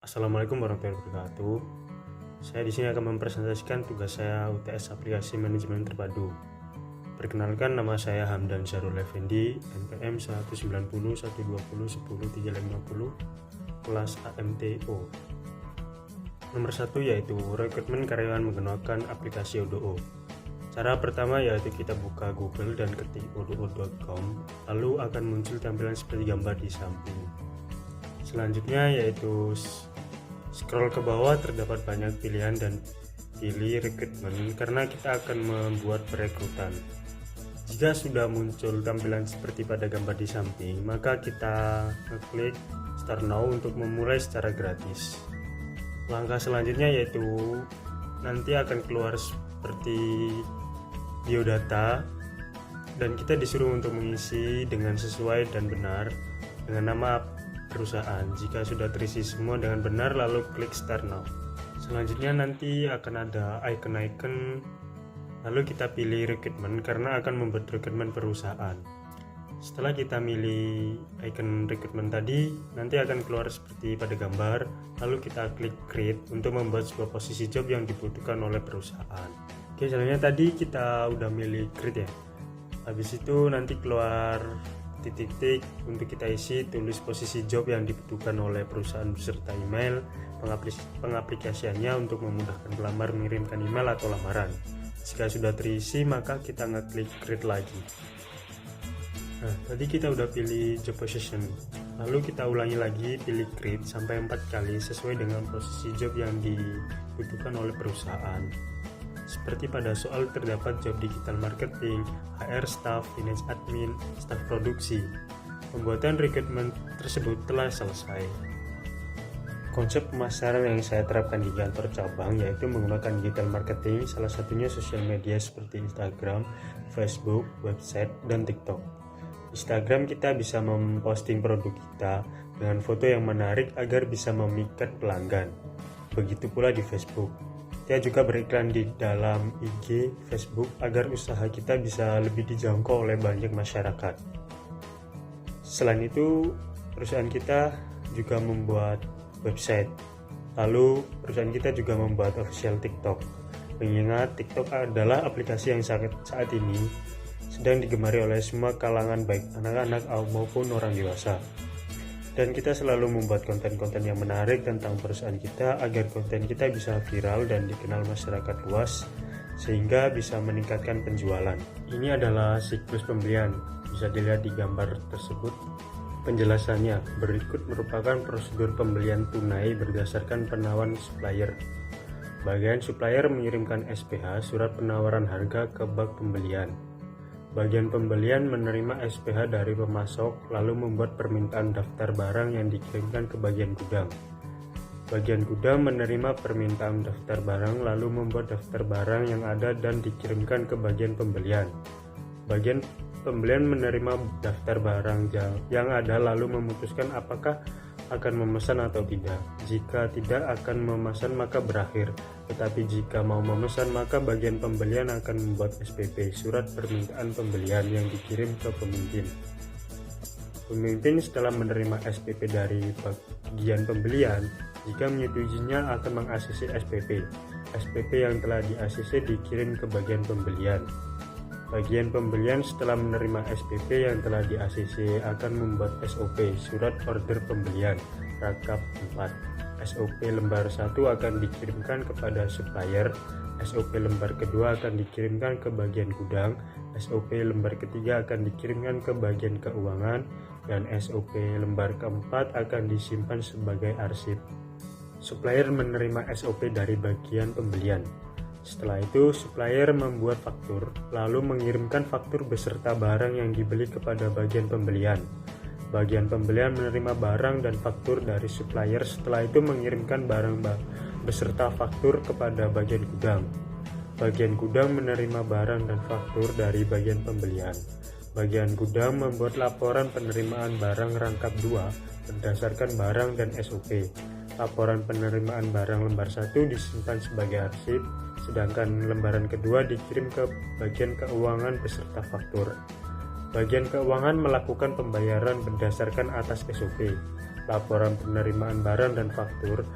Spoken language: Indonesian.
Assalamualaikum warahmatullahi wabarakatuh. Saya di sini akan mempresentasikan tugas saya UTS Aplikasi Manajemen Terpadu. Perkenalkan, nama saya Hamdan Syarul Effendi, NPM 19012010350, kelas AMTO. Nomor 1 yaitu rekrutmen karyawan menggunakan aplikasi Odoo. Cara pertama yaitu kita buka Google dan ketik odoo.com, lalu akan muncul tampilan seperti gambar di samping. Selanjutnya yaitu scroll ke bawah, terdapat banyak pilihan dan pilih rekrutmen karena kita akan membuat perekrutan. Jika sudah muncul tampilan seperti pada gambar di samping, maka kita klik Start Now untuk memulai secara gratis. Langkah selanjutnya yaitu nanti akan keluar seperti biodata dan kita disuruh untuk mengisi dengan sesuai dan benar dengan nama perusahaan. Jika sudah terisi semua dengan benar, lalu klik Start Now. Selanjutnya nanti akan ada icon-icon, lalu kita pilih rekrutmen karena akan membuat rekrutmen perusahaan. Setelah kita milih icon rekrutmen tadi, nanti akan keluar seperti pada gambar, lalu kita klik create untuk membuat sebuah posisi job yang dibutuhkan oleh perusahaan. Oke, selanjutnya tadi kita udah milih create ya. Habis itu nanti keluar titik-titik untuk kita isi, tulis posisi job yang dibutuhkan oleh perusahaan beserta email, pengaplikasiannya untuk memudahkan pelamar mengirimkan email atau lamaran. Jika sudah terisi, maka kita ngeklik create lagi. Nah, tadi kita udah pilih job position, lalu kita ulangi lagi pilih create sampai 4 kali sesuai dengan posisi job yang dibutuhkan oleh perusahaan. Seperti pada soal terdapat job digital marketing, HR staff, finance admin, staff produksi. Pembuatan rekrutmen tersebut telah selesai. Konsep pemasaran yang saya terapkan di kantor cabang yaitu menggunakan digital marketing, salah satunya sosial media seperti Instagram, Facebook, website, dan TikTok. Instagram kita bisa memposting produk kita dengan foto yang menarik agar bisa memikat pelanggan. Begitu pula di Facebook. Kita juga beriklan di dalam IG, Facebook agar usaha kita bisa lebih dijangkau oleh banyak masyarakat. Selain itu, perusahaan kita juga membuat website. Lalu, perusahaan kita juga membuat official TikTok. Mengingat TikTok adalah aplikasi yang saat ini sedang digemari oleh semua kalangan, baik anak-anak maupun orang dewasa. Dan kita selalu membuat konten-konten yang menarik tentang perusahaan kita agar konten kita bisa viral dan dikenal masyarakat luas sehingga bisa meningkatkan penjualan. Ini adalah siklus pembelian, bisa dilihat di gambar tersebut. Penjelasannya, berikut merupakan prosedur pembelian tunai berdasarkan penawaran supplier. Bagian supplier mengirimkan SPH, surat penawaran harga, ke bak pembelian. Bagian pembelian menerima SPH dari pemasok lalu membuat permintaan daftar barang yang dikirimkan ke bagian gudang. Bagian gudang menerima permintaan daftar barang lalu membuat daftar barang yang ada dan dikirimkan ke bagian pembelian. Bagian pembelian menerima daftar barang yang ada lalu memutuskan apakah akan memesan atau tidak. Jika tidak akan memesan maka berakhir, tetapi jika mau memesan maka bagian pembelian akan membuat SPP, surat permintaan pembelian, yang dikirim ke pemimpin. Pemimpin setelah menerima SPP dari bagian pembelian, jika menyetujuinya akan meng-ACC SPP. SPP yang telah di-ACC dikirim ke bagian pembelian. Bagian pembelian setelah menerima SPP yang telah di-ACC akan membuat SOP, surat order pembelian, rakap 4. SOP lembar 1 akan dikirimkan kepada supplier, SOP lembar kedua akan dikirimkan ke bagian gudang, SOP lembar ketiga akan dikirimkan ke bagian keuangan, dan SOP lembar keempat akan disimpan sebagai arsip. Supplier menerima SOP dari bagian pembelian. Setelah itu, supplier membuat faktur, lalu mengirimkan faktur beserta barang yang dibeli kepada bagian pembelian. Bagian pembelian menerima barang dan faktur dari supplier, setelah itu mengirimkan barang beserta faktur kepada bagian gudang. Bagian gudang menerima barang dan faktur dari bagian pembelian. Bagian gudang membuat laporan penerimaan barang rangkap 2 berdasarkan barang dan SOP. Laporan penerimaan barang lembar 1 disimpan sebagai arsip, sedangkan lembaran kedua dikirim ke bagian keuangan beserta faktur. Bagian keuangan melakukan pembayaran berdasarkan atas SOP. laporan penerimaan barang dan faktur